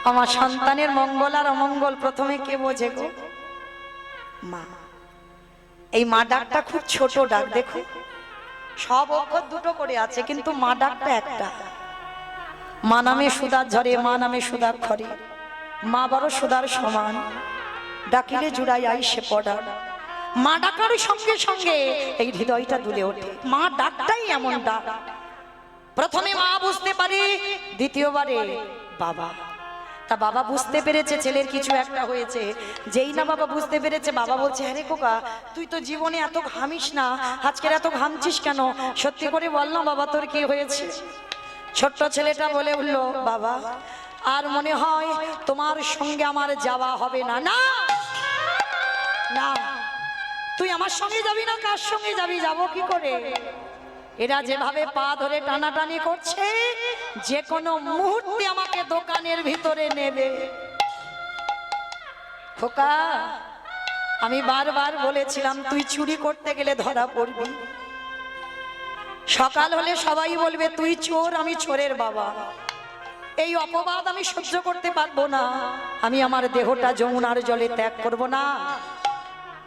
আমার সন্তানের মঙ্গল আর অমঙ্গল প্রথমে কে বোঝে গো? মা। এই মা ডাকটা খুব ছোট ডাক, দেখো সব অক্ষর দুটো করে আছে, কিন্তু মা ডাকটা একটা। মা নামে সুধার ঝরে, মা নামে সুধার খরে, মা বড় সুধার সমান, ডাকিলে জুড়াই আই সে পড়া। মা ডাকার সঙ্গে সঙ্গে এই হৃদয়টা দুলে ওঠে। মা ডাকটাই এমন ডাক। প্রথমে মা বুঝতে পারে, দ্বিতীয়বারে বাবা। তা বাবা বুঝতে পেরেছে ছেলের কিছু একটা হয়েছে। যেই না বাবা বুঝতে পেরেছে, বাবা বলছে, হ্যাঁ রে খোকা, তুই তো জীবনে এত ঘামিস না, আজকের এত ঘামছিস কেন? সত্যি করে বল না বাবা, তোর কি হয়েছে? ছোট্ট ছেলেটা বলে উঠলো, বাবা আর মনে হয় তোমার সঙ্গে আমার যাওয়া হবে না। না না, তুই আমার সঙ্গে যাবি না, কার সঙ্গে যাবি? যাবো কি করে? এরা যেভাবে পা ধরে টানাটানি করছে, যে কোনো মুহূর্তে আমাকে দোকানের ভিতরে নেবে। খোকা, আমি বারবার বলেছিলাম তুই চুরি করতে গেলে ধরা পড়বি। সকাল হলে সবাই বলবে তুই চোর, আমি চোরের বাবা। এই অপবাদ আমি সহ্য করতে পারবো না। আমি আমার দেহটা যমুনার জলে ত্যাগ করব না।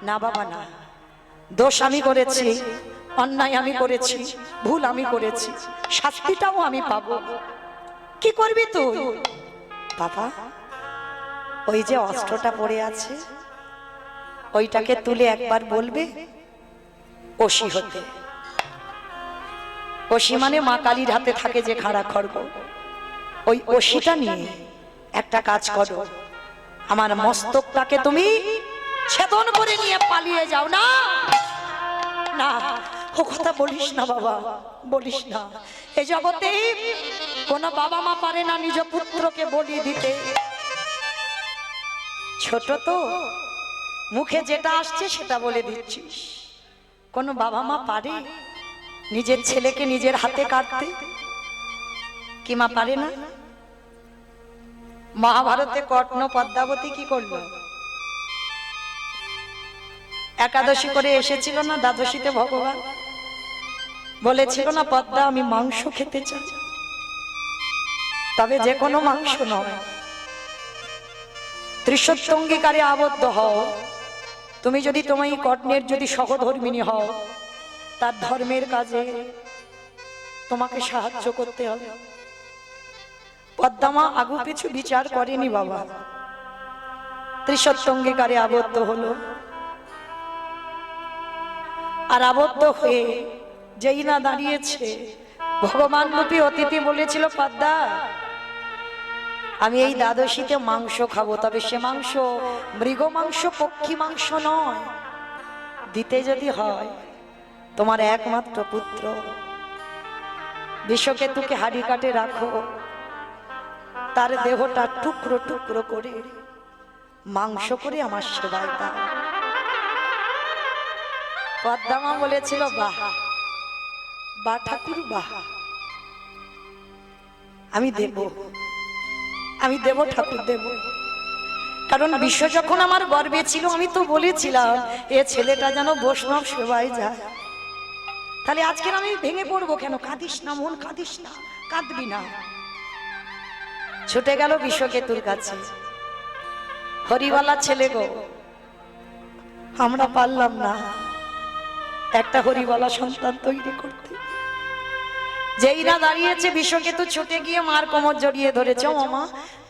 না বাবা না, দোষ আমি করেছি, অন্যায় আমি করেছি, ভুল আমি করেছি, শাস্তিটাও আমি পাবো। কি করবি তুই? বাবা, ওই যে অস্ত্রটা পড়ে আছে, ওইটাকে তুলে একবার বলবে ওসি হতে। ওসি মানে মা কালীর হাতে থাকে যে খাড়া খড়গ। ওই ওসিটা নিয়ে একটা কাজ করো, আমার মস্তকটাকে তুমি ছেদন করে নিয়ে পালিয়ে যাও। না না, ও কথা বলিস না বাবা, বলিস না। এই জগতে কোন বাবা মা পারে না নিজ পুত্রকে বলি দিতে। ছোট তো, মুখে যেটা আসছে সেটা বলে দিচ্ছিস। কোন বাবা মা পারে নিজের ছেলেকে নিজের হাতে কাটতে? কি মা পারে না? মহাভারতে কর্ণ পদ্মাবতী কি করলো? একাদশী করে এসেছিল না, দ্বাদশীতে ভগবান বলেছিল না, পদ্মা আমি মাংস খেতে চাই, তবে যে কোনো মাংস নয়, ত্রিশত্যঙ্গীকারে আবদ্ধ হও। তুমি যদি তোমার কর্ণের যদি সহধর্মিনী হও, তার ধর্মের কাজে তোমাকে সাহায্য করতে হবে। পদ্মা আগু পিছু বিচার করেনি বাবা, ত্রিশত্যঙ্গীকারে আবদ্ধ হলো। আর আবদ্ধ হয়ে যেই না দাঁড়িয়েছে, ভগবান রূপী অতিথি বলেছিল, পদ্মা আমি এই দ্বাদশীতে মাংস খাবো, তবে সে মাংস মৃগ মাংস, পক্ষী মাংস নয়। দিতে যদি হয় তোমার একমাত্র পুত্র বিষকেতুকে হাড়ি কাটে রাখো, তার দেহটা টুকরো টুকরো করে মাংস করে আমার সেবায় দাও। পদ্মা বলেছিল, বাহ বা ঠাকুর বাহ, আমি দেব, আমি দেব ঠাকুর, দেব। কারণ বিশ্ব যখন আমার গর্বে ছিল, আমি তো বলেছিলাম এ ছেলেটা যেন বৈষ্ণব সেবায় যায়। তাহলে আজকে আমি ভেঙে পড়বো কেন? কাঁদিস না মন, কাঁদিস না, কাঁদবি না। ছুটে গেল বিশ্বকেতুর কাছে, হরিওয়ালা ছেলে গো, আমরা পারলাম না একটা হরিওয়ালা সন্তান তৈরি করতে। যেই না দাঁড়িয়েছে, বিশ্বকেতু ছুটে গিয়ে মার কোমর জড়িয়ে ধরেছে। ও মা,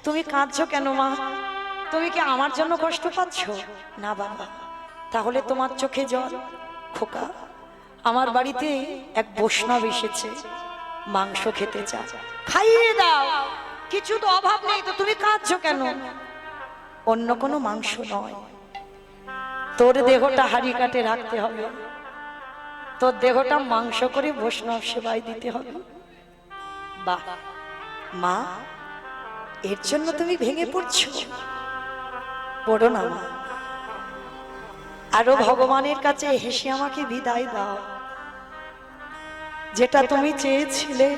তুমি কাঁদছো কেন মা? তুমি কি আমার জন্য কষ্ট পাচ্ছ? না বাবা, তাহলে তোমার চোখে জল? খোকা, আমার বাড়িতে এক বৈষ্ণব এসেছে, মাংস খেতে চায়, খাইয়ে দাও। কিছু তো অভাব নেই, তো তুমি কাঁদছো কেন? অন্য কোনো মাংস নয়, তোর দেহটা হাড়ি কাটে রাখতে হবে, তোর দেহটা মাংস করে বৈষ্ণব সেবায় দিতে হবে। বাহ মা, এর জন্য তুমি ভেঙে পড়ছো? পড়ো না মা, আরো ভগবানের কাছে হেসে আমাকে বিদায় দাও। যেটা তুমি চেয়েছিলে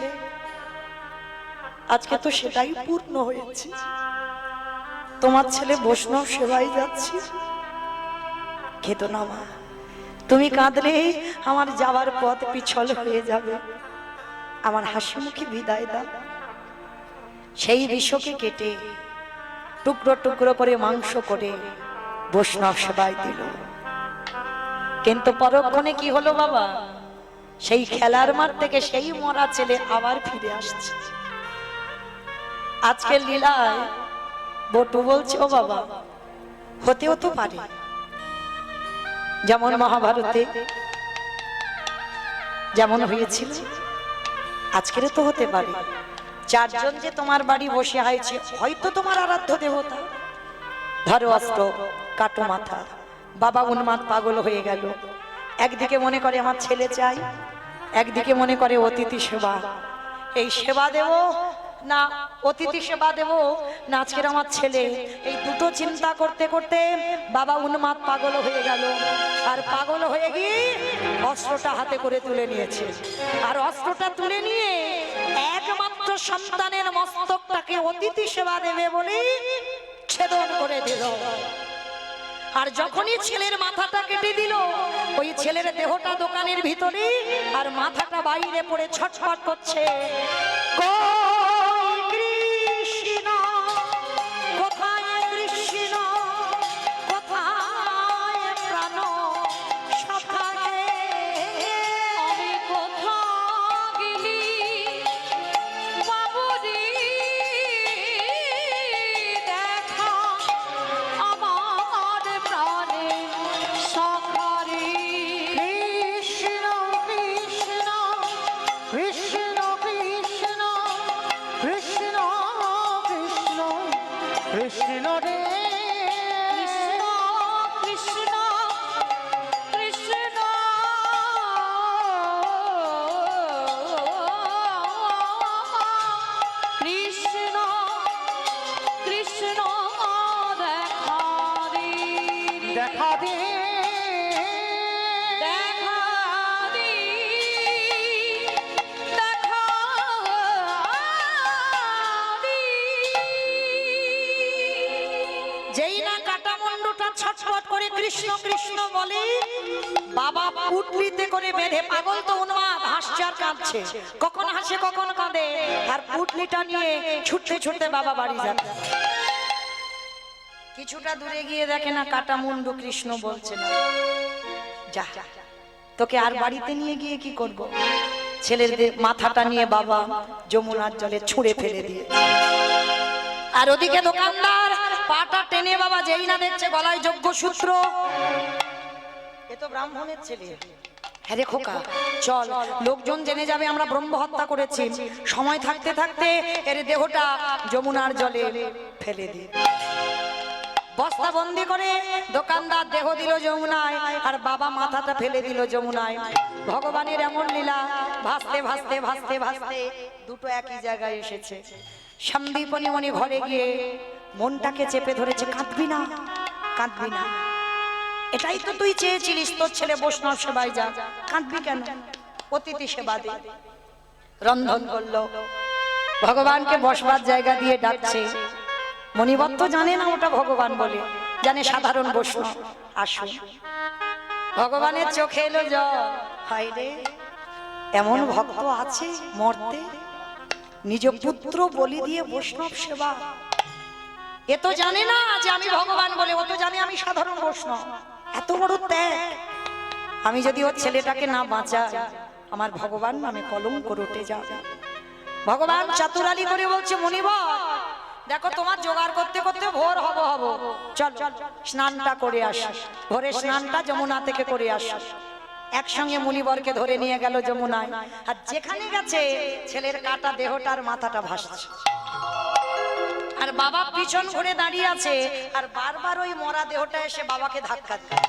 আজকে তো সেটাই পূর্ণ হয়েছে। তোমার ছেলে বৈষ্ণব সেবায় যাচ্ছে। খেতো না মা, তুমি কাঁদলে আমার যাওয়ার পথ পিছল হয়ে যাবে। আমার হাসি মুখে বিদায় দাও। সেই বিষকে কেটে টুকরো টুকরো করে মাংস করে বৈষ্ণব সেবায় দিল। কিন্তু পরক্ষণে কি হলো বাবা, সেই খেলার মাঠ থেকে সেই মরা ছেলে আবার ফিরে আসছে। আজকের লীলায় বটু বলছে, ও বাবা, হতেও তো পারে যেমন মহাভারতে যেমন হয়েছিল, আজকের তো হতে পারে। চারজন যে তোমার বাড়ি বসে আছে, হয়তো তোমার আরাধ্য দেবতা। ধরো অস্ত্র, কাটো মাথা। বাবা উন্মাদ পাগল হয়ে গেল। একদিকে মনে করে আমার ছেলে চাই, একদিকে মনে করে অতিথি সেবা। এই সেবা দেব না অতিথি সেবা দেব না আজকের আমার ছেলে, এই দুটো চিন্তা করতে করতে বাবা উন্মাদ পাগল হয়ে গেল। আর পাগল হয়ে গিয়ে অস্ত্রটা হাতে করে তুলে নিয়েছে। আর অস্ত্রটা তুলে নিয়ে একমাত্র সন্তানের মস্তকটাকে অতিথি সেবা দেবে বলে ছেদন করে দিল। আর যখনই ছেলের মাথাটা কেটে দিল, ওই ছেলের দেহটা দোকানের ভিতরে আর মাথাটা বাইরে পড়ে ছটফট করছে। কৃষ্ণ কোথায়, কৃষ্ণ কোথায়, প্রাণ সখাকে আমি কোথা গেলি বাবুরি দেখা আমার প্রাণে সখারি। কৃষ্ণ কৃষ্ণ কৃষ্ণ কৃষ্ণ কৃষ্ণ কৃষ্ণ কৃষ্ণ রে কৃষ্ণ কৃষ্ণ কৃষ্ণ কৃষ্ণ কৃষ্ণ দেখা দে, দেখা দে, দেখা দে, দেখা দে। যেই না কাটা মুন্ডুটা ছটফট করে কৃষ্ণ কৃষ্ণ বলে, বাবা পুটলিতে করে বেঁধে, পাগল তো উন্মাদ, হাসছে আর কাঁদছে, কখন হাসে কখন কাঁদে। আর পুটলিটা নিয়ে ছুটতে ছুটতে বাবা বাড়ি যাবে। কিছুটা দূরে গিয়ে দেখে না কাটা মুন্ডু, কৃষ্ণ বলছে না, যা তোকে আর বাড়িতে নিয়ে গিয়ে কি করব। ছেলের মাথাটা নিয়ে বাবা যমুনার জলে ছুঁড়ে ফেলে দিয়ে। আর ওদিকে দোকানদার পাটা টেনে বাবা যেই না দেখছে গলায় যজ্ঞ সূত্র, এ তো ব্রাহ্মণের ছেলে। হ্যাঁ রে খোকা, চল, লোকজন জেনে যাবে আমরা ব্রহ্ম হত্যা করেছি। সময় থাকতে থাকতে এর দেহটা যমুনার জলে ফেলে দিই। বস্তা বন্দি করে দোকানদার দেহ দিল যমুনায়, আর বাবা মাথাটা ফেলে দিল যমুনায়। ভগবানের এমন লীলা, ভাসতে ভাসতে ভাসতে ভাসতে দুটো একই জায়গায় এসেছে। সন্দীপনী মনি ঘরে গিয়ে মনটাকে চেপে ধরেছে, কাঁদবি না, কাঁদবি না, এটাই তো তুই চেয়েছিলিস, তোর ছেলে বৈষ্ণব সেবায় যা, কাঁদবি কেন, অতিথি সেবা দে। রন্ধন করলো, ভগবানকে বসবার জায়গা দিয়ে ডাকছে। মনিবর তো জানে না ওটা ভগবান বলে, জানে সাধারণ বৈষ্ণব। আসুন, ভগবানের চোখে এলো জল। হায় রে, এমন ভক্ত আছে মরতে নিজ পুত্র বলি দিয়ে বৈষ্ণব সেবা। এ তো জানে না যে আমি ভগবান বলে, ও তো জানে আমি সাধারণ বৈষ্ণব। এত বড় ত্যাগ। আমি যদি ওর ছেলেটাকে না বাঁচাই, আমার ভগবান নামে কলঙ্ক রটে যাবে। ভগবান চাতুরালি করে বলছে, মনিবর দেখো, তোমার জোগাড় করতে করতে ভোর হব, চল স্নানটা করে আসি। ভোরে স্নানটা যমুনা থেকে করে আসি। একসঙ্গে মুনিবরকে ধরে নিয়ে গেল যমুনায়। আর যেখানে গেছে ছেলের কাটা দেহটার মাথাটা ভাসছে। আর বাবা পিছন ঘুরে দাঁড়িয়ে আছে, আর বারবার ওই মরা দেহটা এসে বাবাকে ধাক্কা দেয়।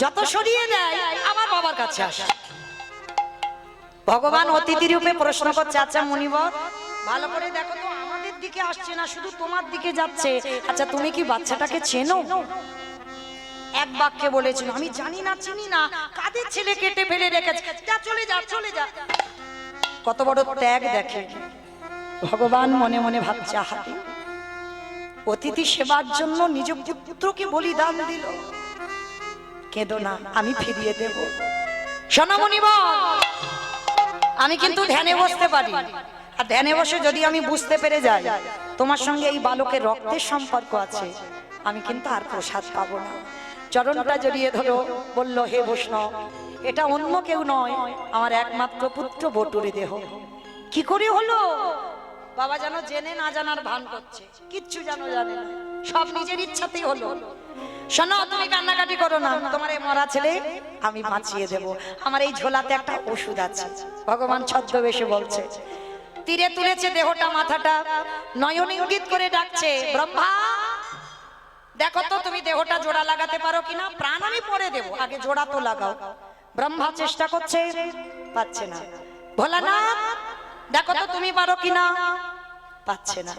যত সরিয়ে দেয় আবার বাবার কাছে আসে। ভগবান অতিথি রূপে প্রশ্ন করছে, আচ্ছা মুনিবর, ভালো করে দেখো তো, আমাদের দিকে আসছে না, শুধু তোমার দিকে যাচ্ছে। আচ্ছা তুমি কি বাচ্চাটাকে চেনো? এক বাক্যে বলেছিল, আমি জানি না, চিনি না, কাদের ছেলে কেটে ফেলে রেখেছে, যা চলে যা, চলে যা। কত বড় ত্যাগ দেখে। ভগবান মনে মনে ভাবছে, আহারে, অতিথি সেবার জন্য নিজ পুত্রকে বলিদান দিল। কেঁদো না, আমি ফিরিয়ে দেব। শোনো মুনিবর, আমি কিন্তু ধ্যানে বসতে পারি, আর ধ্যানে বসে যদি আমি বুঝতে পেরে যাই তোমার সঙ্গে এই বালকের রক্তের সম্পর্ক আছে, আমি কিন্তু আর প্রসাদ পাবো না। চরণটা জড়িয়ে ধরো, বলল হে বৈষ্ণব, এটা অন্য কেউ নয়, আমার একমাত্র পুত্র বটুরে দেহ। কি করে হলো? বাবা যেন জেনে না জানার ভান করছে, কিচ্ছু যেন জানে না, সব নিজের ইচ্ছাতেই হলো। শোনো, তুমি কান্নাকাটি করো না, তোমার এই মরা ছেলে আমি বাঁচিয়ে দেব। আমার এই ঝোলাতে একটা ওষুধ আছে। ভগবান ছদ্মবেশে বলছে, তীরে তুলেছে দেহটা, মাথাটা, নয়ন ইঙ্গিত করে ডাকছে, ব্রহ্মা দেখো তো তুমি দেহটা জোড়া লাগাতে পারো কিনা, প্রাণ আমি পরে দেব, আগে জোড়া তো লাগাও। ব্রহ্মা চেষ্টা করছে, পাচ্ছে না। ভোলানাথ দেখো তো তুমি পারো কিনা, পাচ্ছে না।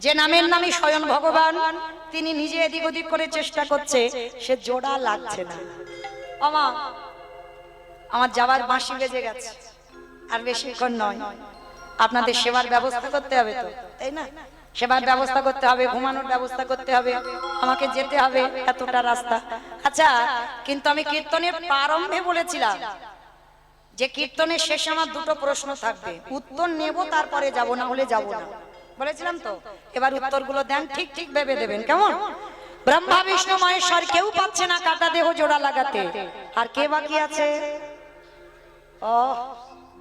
যে নামের নামই স্বয়ং ভগবান, তিনি নিজে এদিক ওদিক করে চেষ্টা করছে, সে জোড়া লাগছে না। আমা আমার যাবার বাঁশি বেজে গেছে, আর বেশিক্ষণ নয়। আপনাদের সেবার ব্যবস্থা করতে হবে তো, তাই না? সেবার ব্যবস্থা করতে হবে, ঘুমানোর ব্যবস্থা করতে হবে, আমাকে যেতে হবে এতটা রাস্তা। আচ্ছা, কিন্তু আমি কীর্তনের প্রারম্ভে বলেছিলাম যে কীর্তনের শেষে আমার দুটো প্রশ্ন থাকবে, উত্তর নেব তারপরে যাব, না হলে যাব না, বলেছিলাম তো। এবার উত্তরগুলো দেন, ঠিক ঠিক ভেবে দেবেন, কেমন? ব্রহ্মা বিষ্ণু মহেশ্বর কেউ পাচ্ছে না কাটা দেহ জোড়া লাগাতে, আর কে বাকি আছে? ও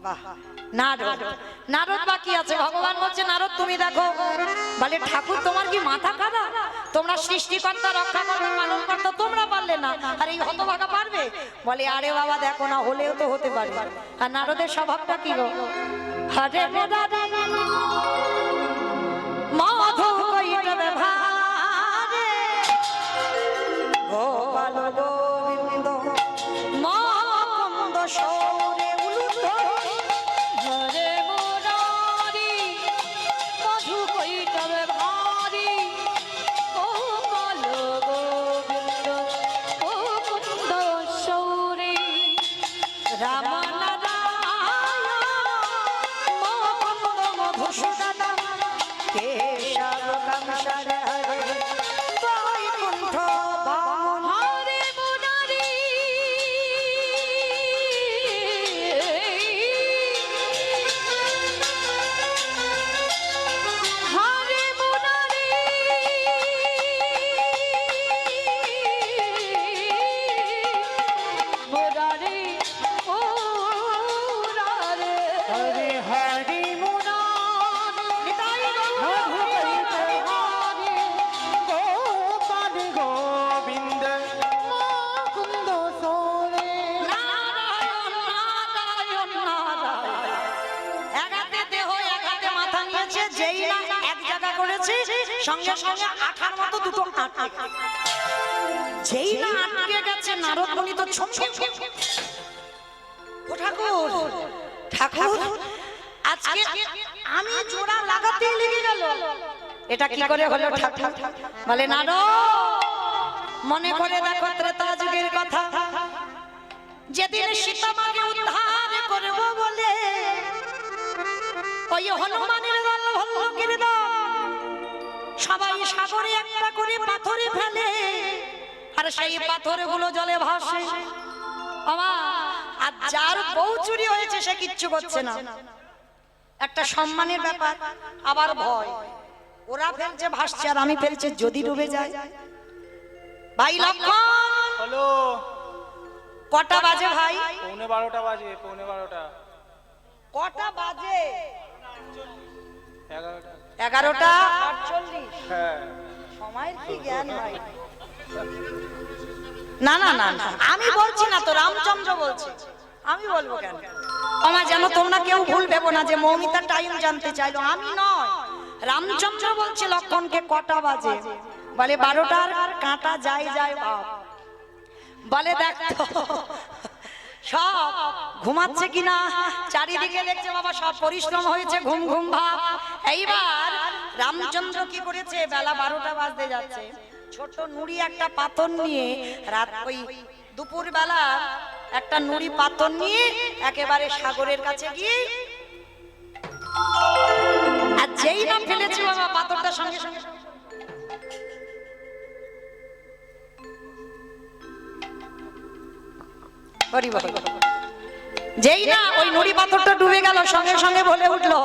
বাহ, নারদ। নারদ বাকি আছে। ভগবান বলছে, নারদ তুমি দেখো। বলে, ঠাকুর তোমার কি মাথা খারাপ? তোমরা সৃষ্টিকর্তা, রক্ষাকর্তা, পালনকর্তা, তোমরা পারলে না, আর এই হতভাগা পারবে? বলে, আরে বাবা দেখো না, হলেও তো হতে পারে। আর নারদের স্বভাবটা কি গো? হরে মাধু কইটবে ভারে, গোপাল গোবিন্দ মুকুন্দ সৌরে উলুধ, হরে মুরারি মধু কৈটবে ভারি, গোপাল গোবিন্দ মুকুন্দ সৌরি, রাম নারায়ণ মুকুন্দ মধুসূদন, কেশব কংসর হরে বৈকুণ্ঠ বামন। হরে মুরারি হরে মুরারি মুরারি মুরারি হরে হরি মুরারি, নিতাই গৌর হরি হরি, গোপাল গোবিন্দ মুকুন্দ সৌরে। নারায়ণ নারায়ণ নারায়ণ। এক হাতে দেহ, এক হাতে মাথা নিয়েছে, যেই না এক জায়গা করেছে, সঙ্গে সঙ্গে আঠার মতো দুটো আটকে গেছে। যেই না আটকে গেছে, নারদ মুনি তো ছমকে ও ঠাকুর, ঠাকুর আজকে আমি জোড়া লাগাতেই লেগে গেল, এটা কি করে হলো ঠাকুর? বলে, নারদ মনে করে দেখো ত্রেতা যুগের কথা, যেদিন সীতা মাকে উদ্ধার করব বলে ওই হনুমানের দল, ভল্লুকের দল সবাই সাগরে একটা করে পাথরে ফেলে, আর সেই পাথরগুলো জলে ভাসে। বাবা, আর যার বউ চুরি হয়েছে সে কিচ্ছু করছে না, একটা সম্মানের ব্যাপার, আবার ভয়। ওরা ফেলছে ভাসছে, আর আমি ফেলছে যদি ডুবে যায়। ভাই লক্ষণ, হ্যালো, কটা বাজে ভাই? 12:15 বাজে, 12:15। কটা বাজে? 11টা। 11:48। হ্যাঁ, সময়ের কি জ্ঞান ভাই? না না না না, আমি বলছি না তো, রামচন্দ্র বলছে, আমি বলবো কেন? আমার যেন তোমরা কেউ ভুল ভেবো না যে মৌমিতা টাইম জানতে চাইলো, আমি নয়, রামচন্দ্র বলছে লক্ষণকে কটা বাজে। বলে 12টার কাঁটা যায় যায় বাপ। বলে দেখ তো সব ঘুমাচ্ছে কিনা, চারিদিকে দেখছে বাবা সব পরিশ্রম হয়েছে, ঘুম ঘুম ভাব। এইবার রামচন্দ্র কি করেছে, বেলা 12টা বাজতে যাচ্ছে, ছোট নুড়ি একটা পাথর নিয়ে, রাত ওই দুপুর বেলা একটা নুড়ি পাথর নিয়ে একেবারে সাগরের কাছে গিয়ে, আর যেই না ফেলেছে বাবা পাথরটা সঙ্গে সঙ্গে যেই না ওই নুড়ি পাথরটা ডুবে গেল, সঙ্গে সঙ্গে বলে উঠলো,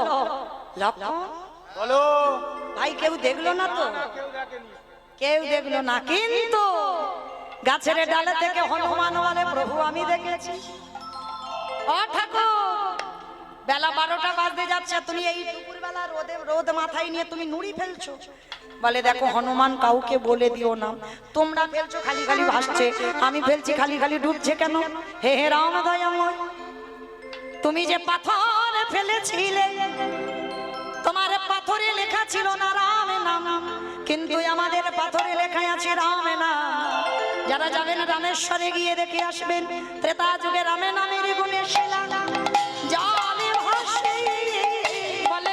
লক্ষণ বলো। ভাই কেউ দেখলো না তো, কেউ দেখেনি। কেউ দেখলো না, কিন্তু গাছের ডালে থেকে হনুমান বলে প্রভু আমি দেখেছি। ও ঠাকুর, বেলা 12টা বাজতে যাচ্ছে, তুমি এই দুপুরবেলা রোদ মাথায় নিয়ে তুমি নুড়ি ফেলছো। বলে দেখো হনুমান কাউকে বলে দিও না, তোমরা ফেলছো খালি খালি ভাসছে, আমি ফেলছি খালি খালি ডুবছে কেন? হে হে রাম দয়াময়, তুমি যে পাথর ফেলেছিলে, তোমার পাথরে লেখা ছিল না রাম নাম, কিন্তু আমাদের পাথরে লেখা আছে রাম নাম। যারা যাবেন রামেশ্বরে গিয়ে দেখে আসবেন, ত্রেতা যুগে রামে নামের গুণে শিলা জলে ভাসে। বলে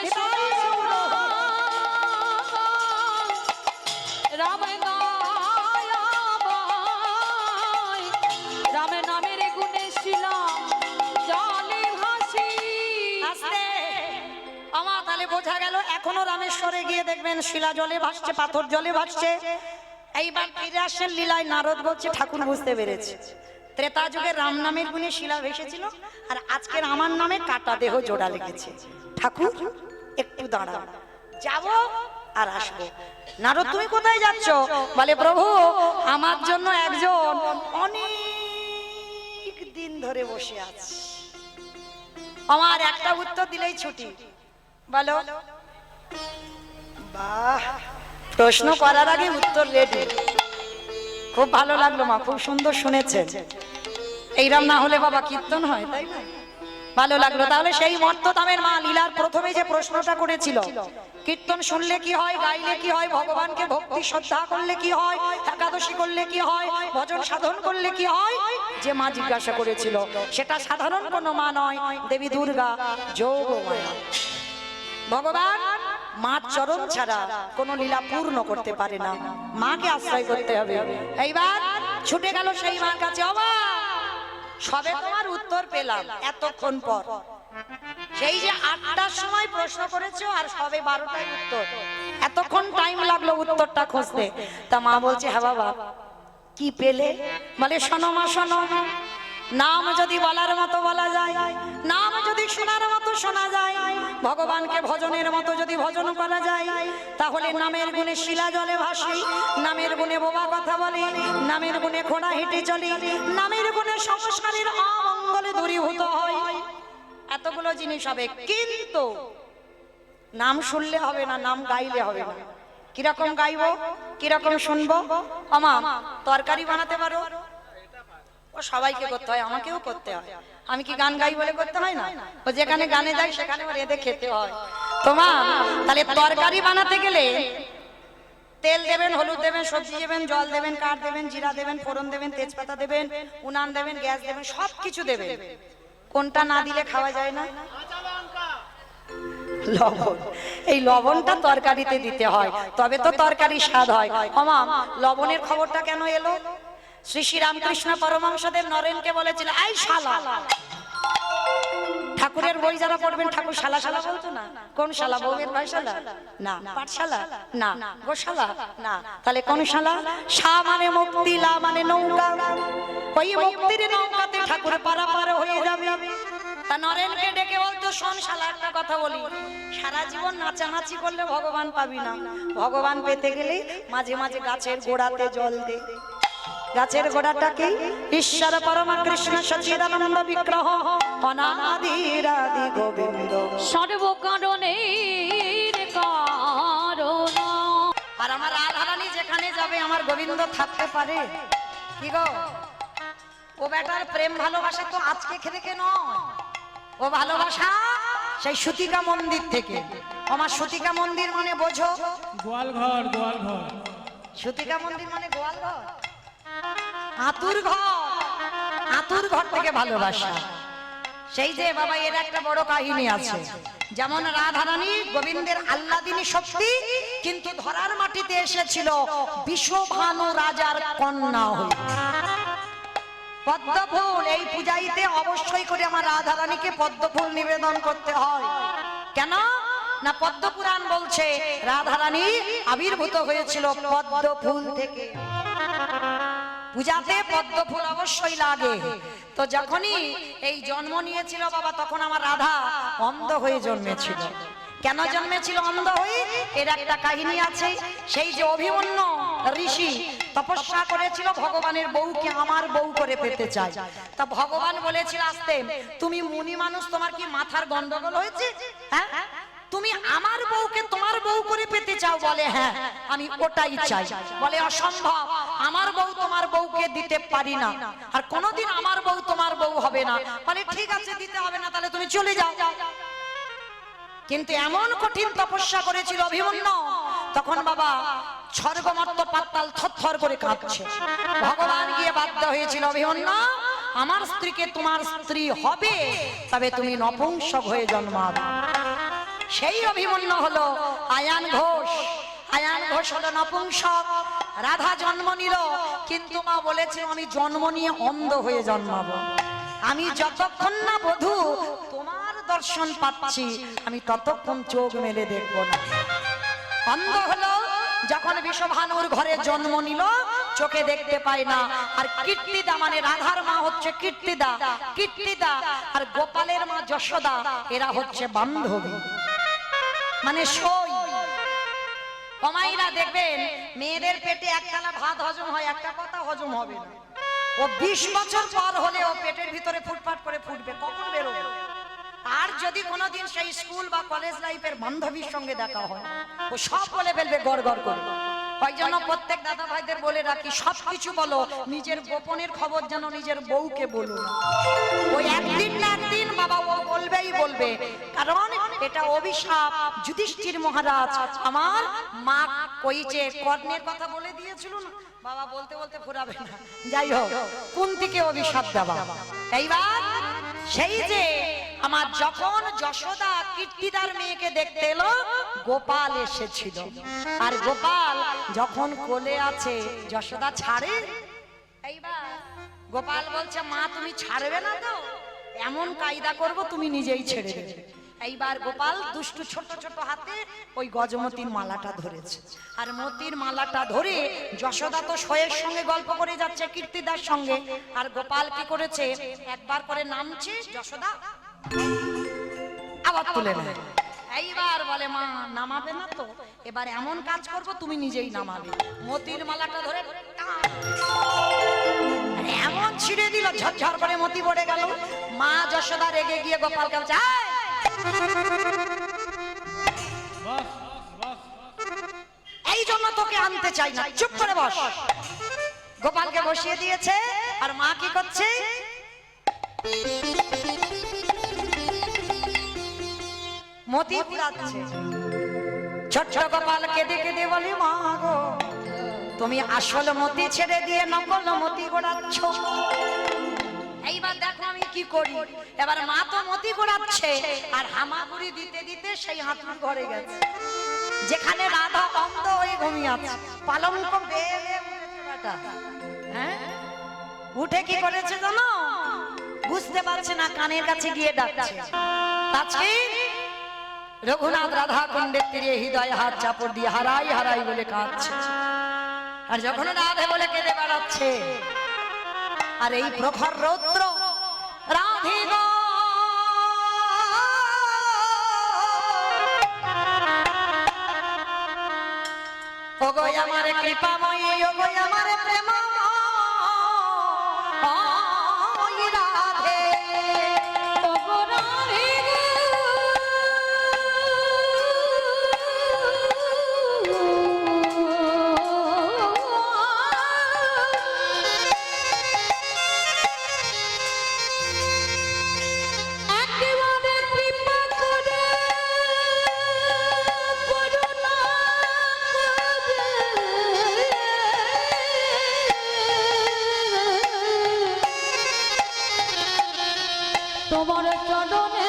রাম রাম নামের গুণে শিলা জলে ভাসি। আস্তে আমার তাহলে বোঝা গেল এখনো রামেশ্বরে গিয়ে দেখবেন শিলা জলে ভাসছে, পাথর জলে ভাসছে। এইবার ফিরে আসেন লীলায়, নারদ বলছে ঠাকুর বুঝতে পেরেছে, ত্রেতা যুগে রাম নামের গুণে শিলা ভেসেছিল, আর আজকের আমার নামে কাটা দেহ জোড়া লেগেছে। ঠাকুর একটু দাঁড়াও, যাব আর আসবো। নারদ তুমি কোথায় যাচ্ছ? বলে প্রভু আমার জন্য একজন অনেক দিন ধরে বসে আছে, আমার একটা উত্তর দিলেই ছুটি। বলো। বাহ, প্রশ্ন করার আগে উত্তর রেডি। খুব ভালো লাগলো মা, খুব সুন্দর শুনেছেন। এইরকম না হলে বাবা কীর্তন হয়, তাই না? ভালো লাগলো। তাহলে সেই মর্তদামের মা লীলার প্রথমে যে প্রশ্নটা করেছিল, কীর্তন শুনলে কি হয়, গাইলে কি হয়, ভগবানকে ভক্তি শ্রদ্ধা করলে কি হয়, একাদশী করলে কি হয়, ভজন সাধন করলে কি হয়, যে মা জিজ্ঞাসা করেছিল সেটা সাধারণ কোনো মা নয়, দেবী দুর্গা যোগমায়া। ভগবান মার চরণ ছাড়া কোনো লীলা পূর্ণ করতে পারে না, মাকে আশ্রয় করতে হবে। এইবার ছুটে গেল সেই মার কাছে। অবা সবে তোমার উত্তর পেলাম এতক্ষণ পর, সেই যে 8টার সময় প্রশ্ন করেছো আর সবে 12টায় উত্তর, এতক্ষণ টাইম লাগলো উত্তরটা খুঁজতে। তা মা বলছে হ্যাঁ বাবা কি পেলে? বলে শোনো মা শোনো, নাম যদি বলার মতো বলা যায়, নাম যদি শোনার মতো শোনা যায়, ভগবানকে ভজনের মতো যদি ভজন করা যায়, তাহলে নামের গুণে শিলা জলে ভাসি, নামের গুণে বোবা কথা বলে, নামের গুণে ঘোড়া হেঁটে চলে, নামের গুণে সংসারের অমঙ্গলে দূরীভূত হয়, এতগুলো জিনিস হবে। কিন্তু নাম শুনলে হবে না, নাম গাইলে হবে না। কিরকম গাইবো, কিরকম শুনবো? আমা তরকারি বানাতে পারো? ও সবাইকে করতে হয়, আমাকেও করতে হয়। আমি কি গান গাই বলে করতে হয় না? ও যেখানে গানে যায় সেখানে রেঁধে খেতে হয়। তোমার তাহলে তরকারি বানাতে গেলে তেল দেবেন, হলুদ দেবেন, সবজি দেবেন, জল দেবেন, কাঠ দেবেন, জিরা দেবেন, ফোড়ন দেবেন, তেজপাতা দেবেন, উনান দেবেন, গ্যাস দেবেন, সবকিছু দেবেন। কোনটা না দিলে খাওয়া যায় না? লবণ। এই লবণটা তরকারিতে দিতে হয়, তবে তো তরকারি স্বাদ হয়। ওমা লবণের খবরটা কেন এলো? শ্রী শ্রী রামকৃষ্ণ পরমহংসদেব নরেনকে বলেছিল এই শালা। ঠাকুরের বই যারা পড়বেন ঠাকুর শালা শালা বলতো না? কোন শালা? বউয়ের ভাই শালা না, পাঠশালা না, গোশালা না, তাহলে কোন শালা? শা মানে মুক্তি, লা মানে নৌকা। ওই মুক্তির নৌকাতে ঠাকুর পারাপার হয়ে যাবে। তা নরেনকে ডেকে বলতো শোন শালা একটা কথা বলি, সারা জীবন নাচানাচি করলে ভগবান পাবি না, ভগবান পেতে গেলে মাঝে মাঝে গাছের গোড়াতে জল দে। গাছের গোড়াটাকে ঈশ্বর পরমা কৃষ্ণ সচিদানন্দ বিগ্রহ অনাদিরাদি গোবিন্দ সর্বকারণের কারণ। আর আমার রাধারানী যেখানে যাবে আমার গোবিন্দ থাকতে পারে কি গো? ও বেটার প্রেম ভালোবাসা তো আজকে খেতে নয়, ও ভালোবাসা সেই সুতিকা মন্দির থেকে। আমার সুতিকা মন্দির মানে বোঝো? গোয়ালঘর, গোয়ালঘর। সুতিকা মন্দির মানে গোয়ালঘর, আতুর ঘর, আতুর ঘর থেকে ভালোবাসা। সেই যে বাবা এর একটা বড় কাহিনী আছে, যেমন রাধারানী গোবিন্দের আল্লাদিনী শক্তি, কিন্তু ধরার মাটিতে এসেছিল বিশ্বভানু রাজার কন্যা হয়ে। পদ্মফুল এই পূজাইতে অবশ্যই করে আমার রাধারানীকে পদ্মফুল নিবেদন করতে হয়। কেন না পদ্মপুরাণ বলছে রাধারানী আবির্ভূত হয়েছিল পদ্মফুল থেকে। পূজাতে পদ্মফুল অবশ্যই লাগে। তো যখনই এই জন্ম নিয়েছিল বাবা, তখন আমার রাধা অন্ধ হয়ে জন্মেছিল। কেন জন্মেছিল অন্ধ হয়ে? এর একটা কাহিনী আছে। সেই যে অভিমন্যু ঋষি তপস্যা করেছিল ভগবানের বউকে আমার বউ করে পেতে চায়। তা ভগবান বলেছিল আসতে, তুমি মুনি মানুষ, তোমার কি মাথার গন্ডগোল হয়েছে? হ্যাঁ, তুমি আমার বউকে তোমার বউ করে পেতে চাও? বলে হ্যাঁ, আমি ওটাই চাই। বলে অসম্ভব, আমার বউ তোমার বউকে দিতে পারি না, আর কোনোদিন আমার বউ তোমার বউ হবে না। বলে ঠিক আছে, দিতে হবে না, তাহলে তুমি চলে যাও। কিন্তু এমন কঠিন তপস্যা করেছিল অভিমন্যু, তখন বাবা স্বর্গমর্ত পাতাল থরথর করে কাঁপছে। ভগবান গিয়ে বাধ্য হয়েছিল, অভিমন্যু আমার স্ত্রীকে তোমার স্ত্রী হবে, তবে তুমি নপুংসক হয়ে জন্মাবে। সেই অভিমন্যু হলো আয়ান ঘোষ। আয়ান ঘোষ হলো নপুংসক। রাধা জন্ম নিল, কিন্তু মা বলেছিল আমি জন্ম নিয়ে অন্ধ হয়ে জন্মাবো। আমি যতক্ষণ না বধূ তোমার দর্শন পাচ্ছি, আমি ততক্ষণ চোখ মেলে দেখব না। অন্ধ হলো যখন বিষভানুর ঘরে জন্ম নিল, চোখে দেখতে পায় না। আর কীর্তিদা মানে রাধার মা হচ্ছে কীর্তিদা, কীর্তিদা আর গোপালের মা যশোদা, এরা হচ্ছে বান্ধবী, মানে সই। কমাইরা দেখবেন মেয়েদের পেটে একখানা ভাত হজম হয়, একটা কথা হজম হবে না। ও 20 বছর পর হলে ও পেটের ভিতরে ফুটফাট করে ফুটবে, কখন বেরোবে? আর যদি কোনোদিন সেই স্কুল বা কলেজ লাইফের বান্ধবীর সঙ্গে দেখা হয়, ও সব বলে ফেলবে গড় গড় করে। ওই জন্য প্রত্যেক দাদা ভাইদের বলে রাখি, সবকিছু বলো, নিজের গোপনের খবর যেন নিজের বউকে বলো না। ওই একদিন না একদিন বাবা ও বলবেই বলবে, কারণ এটা অভিশাপ। যুধিষ্ঠির মহারাজ আমার মা কইছে, কর্ণের কথা বলে দিয়েছিল না বাবা, বলতে বলতে ফুরাবে না। যাই হোক, কুন্তিকে অভিশাপ দেওয়া। এইবার সেই যে আমার যখন যশোদা কীর্তিদার মেয়েকে দেখতে এলো, গোপাল এসেছিল। আর গোপাল যখন কোলে আছে, যশোদা ছাড়ে। এইবার গোপাল বলছে, মা তুমি ছাড়বে না তো? এমন কায়দা করব তুমি নিজেই ছেড়ে দেবে। এইবার গোপাল দুষ্টু ছোট ছোট হাতে ওই গজমতির মালাটা ধরেছে। আর মতির মালাটা ধরে যশোদা তো শোয়ের সঙ্গে গল্প করে যাচ্ছে কীর্তিদার সঙ্গে। আর গোপাল কি করেছে, একবার করে নামছে, যশোদা আবার তুলে নেয়। এইবার বলে, মা নামাবে না তো? এবার এমন কাজ করব তুমি নিজেই নামাবে। মতির মালাটা ধরে এমন ছিঁড়ে দিল, ঝরঝর করে মতি পড়ে গেল। মা যশোদা রেগে গিয়ে গোপালকে বলছে, এই জন্য তোকে আনতে চাই না, চুপ করে বস। গোপালকে বসিয়ে দিয়েছে। আর মা কি করছে, মতি পুরাচ্ছে। ছোট্ট গোপাল কেঁদে কেঁদে বলি, মা গো তুমি আসল মতি ছেড়ে দিয়ে নকল মতি গোড়াচ্ছ। এইবার দেখো আমি কি করি। এবার মা তো মতি গোড়াচ্ছে, আর হামাগুড়ি দিতে দিতে সেই হাতুর ঘরে গেছে, যেখানে রাধা অন্ধ হয়ে ঘুমিয়ে আছে। পালঙ্ক বেয়ে বেয়ে উঠেছে বেটা। হ্যাঁ, উঠে কি করেছে জানো? বুঝতে পারছে না, কানের কাছে গিয়ে ডাকছে, রঘুনাথ রাধা কুণ্ডের তীরে হৃদয় হাত চাপড় দিয়ে হারাই হারাই বলে কাঁদছে। আর যখন রাধে বলে কেঁদে বেড়াচ্ছে, আর এই প্রখর রৌদ্র, রাধে গো ওগো আমার কৃপাময়ী, ওগো আমার প্রেমময়ী রাধে, ওগো রাধে একেবারে কৃপা করে করুণা তোমার চরণে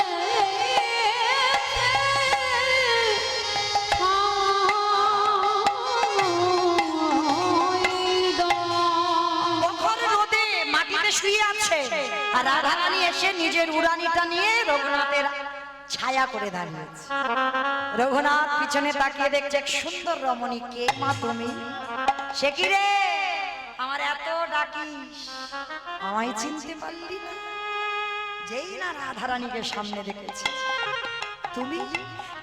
প্রখর রোদে মাটিতে শুয়ে আছে। আর রাধা রানী এসে নিজের উড়ানিটা নিয়ে রঘুনাথের ছায়া করে দাঁড়িয়েছে। রঘুনাথ পিছনে তাকিয়ে দেখছে এক সুন্দর রমণী। কে মা তুমি? সে কি রে, আমার এত ডাকিস, আমায় চিনতে পারলি না? যেই না রাধা রানীকে সামনে দেখেছে, তুমি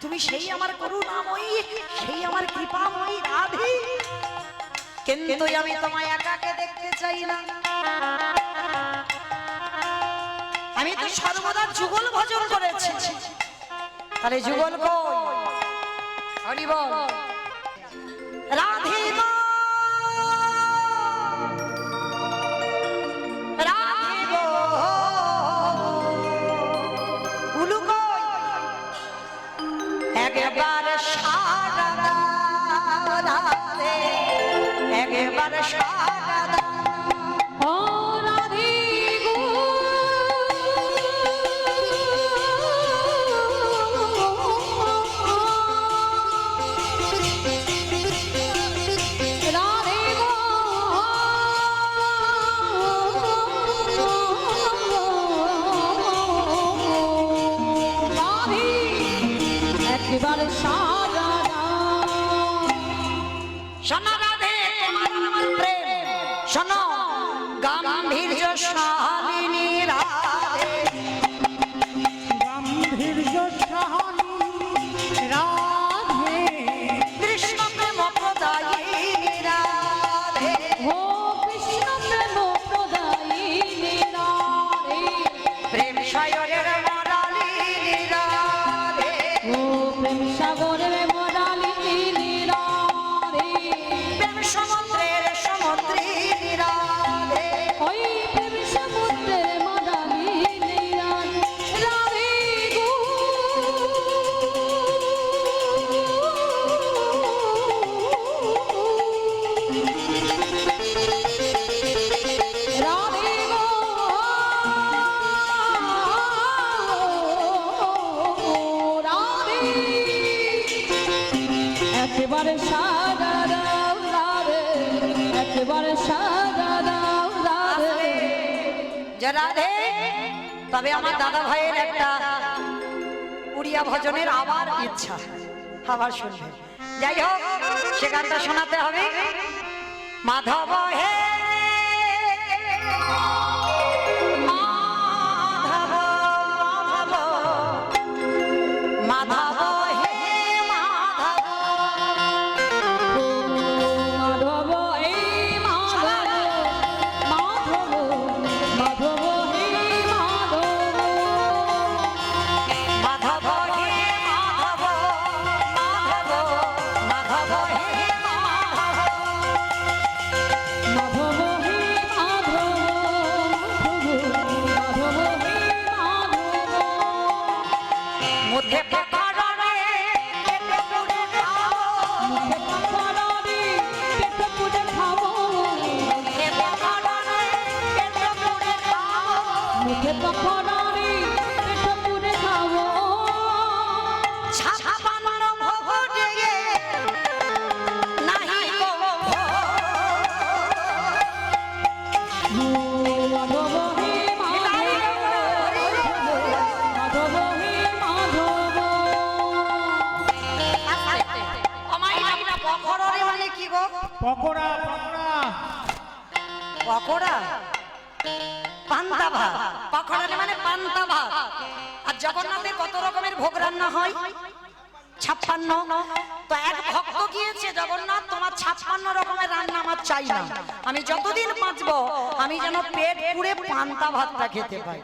তুমি সেই আমার করুণাময়ী, সেই আমার কৃপাময়ী রাধে, কিন্তু আমি তোমায় একাকে দেখতে চাই না। আমি তো সর্বদা যুগল ভজন করেছি, তাহলে যুগল কই? হরি বল। রাধে গো, রাধে গো, উলু কই? একবার সারা দাও রাধে, একবার সারা দাও। ও রাধে গো, রাধে গো, রাধে একবার সারা দাও। শোনো রাধে, তোমার আমার প্রেম, শোনো গাম্ভীর্য শালিনী রাধে, গাম্ভীর্য সাহানি রাধে, কৃষ্ণ প্রেম প্রদায়িনী রাধে, ও কৃষ্ণ প্রেম প্রদায়িনী রাধে, প্রেম সাগরের মরালিনী রাধে, ও প্রেম সাগরের মরালিনী রাধে, প্রেম সমুদ্রের সমুদ্রিনী রাধে, ওই প্রেম সমুদ্রের মরালিনী রাধে, রাধে গো, রাধে গো, রাধে একেবারে সাদা দাও রাধে, একেবারে সাদা দাও রাধে। যে রাধে। তবে আমার দাদা ভাইয়ের একটা উড়িয়া ভজনের আবার ইচ্ছা, আবার শুনবে। যাই হোক, সে গানটা শোনাতে হবে। মাধব হে মাধব, মাধব, মাধব হে মাধব, মাধব এই মাধব, মাধব, মাধব হে মাধব, মাধব হে মাধব, মাধব, মাধব হে মাধব, মাধব হে মাধব, মাধব হে মাধব, মধ্যে পাকাড়ে কেটে পুড়ে খাও, মুখে পাখরানি পেটে পুড়ে খাবো, মধ্যে পাকাড়ে কেটে পুড়ে খাও, মুখে পাখরানি পেটে পুড়ে খাবো, ছাপান্ন ভোগ দিয়ে নাহি গো মাধব হে মাধব, মাধব হে মাধব, আমাইরা পকড়রে মানে কি গো? পকোড়া পকোড়া পকোড়া, পান্তা ভাত। পকড়রে মানে পান্তা ভাত। আর জগন্নাথে কত রকমের ভোগ রান্না হয়? 56। তো এক ভক্ত গিয়েছে, জগন্নাথ তোমার 56 রকমের রান্না আমার চাই না, আমি যতদিন বাঁচবো আমি যেন পেট পুড়ে পান্তা ভাতটা খেতে পাই।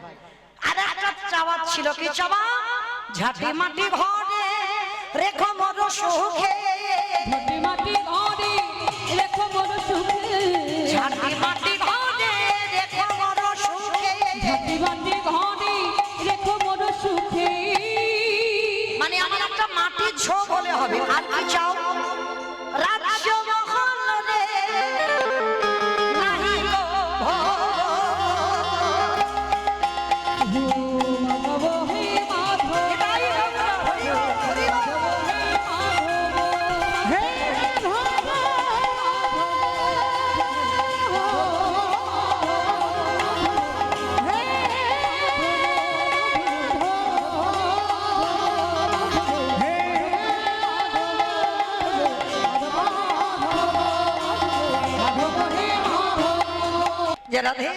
আর একটা চাওয়া ছিল, কি চাওয়া? ঝাঁটি মাটি ঘরে রেখো মোর সুখে, মাটি মাটি ঘরে রেখো মোর সুখে, ঝাঁটি মাটি ঘরে রেখো মোর সুখে, ঝাঁটি মাটি ঘরে রেখো মোর সুখে, মানে আমার একটা মাটির ঝোপ হলে হবে। আর কি চাও? রাজ্য মহল রে নাহি গো মাধব হে মাধব, এটাই হলো হরি হরি হরি। হে মাধব, যে রাধে,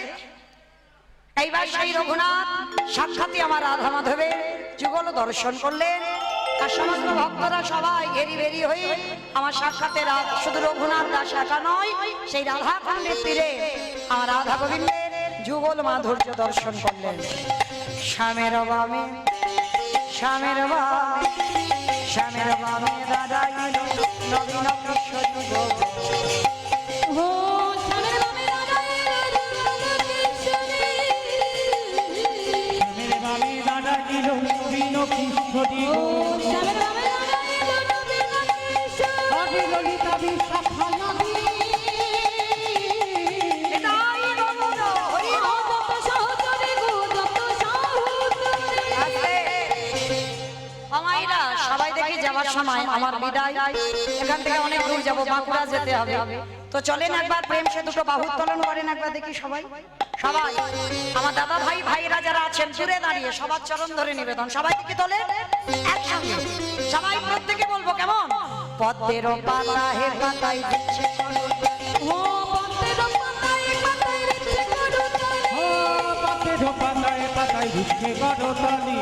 এইবার সেই রঘুনাথ সাক্ষাৎই আমার রাধা মাধবের যুগল দর্শন করলেন। আর সমস্ত ভক্তরা সবাই ঘেরি বেরি হয়ে আমার সাক্ষাতে শুধু রঘুনাথ দাস একা নয়, সেই রাধা কুণ্ডের তীরে আমার রাধা গোবিন্দের যুগল মাধুর্য দর্শন করলেন। শ্যামের বামে শ্যামের বামে শ্যামের বামে দাদা নবীন কৃষ্ণ যুগল। ও শ্যামের বামে দাদা মেরে বাবি দাদা দিল নবীন কৃষ্ণজি গো। শ্যামের বামে দাদা আদি ললিতা বিশাখা নদী। এটাই গৌর হরি বল। আমাইরা সবাই দেখি যাওয়ার সময় আমার বিদায়, এখান থেকে অনেক দূর যাবো, বাঁকুড়া যেতে হবে। তো চলেন একবার প্রেম সে দুটো বাহু উত্তোলন করেন একবার দেখি সবাই। সবাই আমার দাদা ভাই ভাইরা যারা আছেন দূরে দাঁড়িয়ে সবার চরণ ধরে নিবেদন, সবাই কি তোলে একসঙ্গে সবাই প্রত্যেকে বলবো কেমন? পদ্মের পাতা হে পাতায় দিচ্ছে ও পাতে পাতায় পাতায় দিচ্ছে গড়তালি।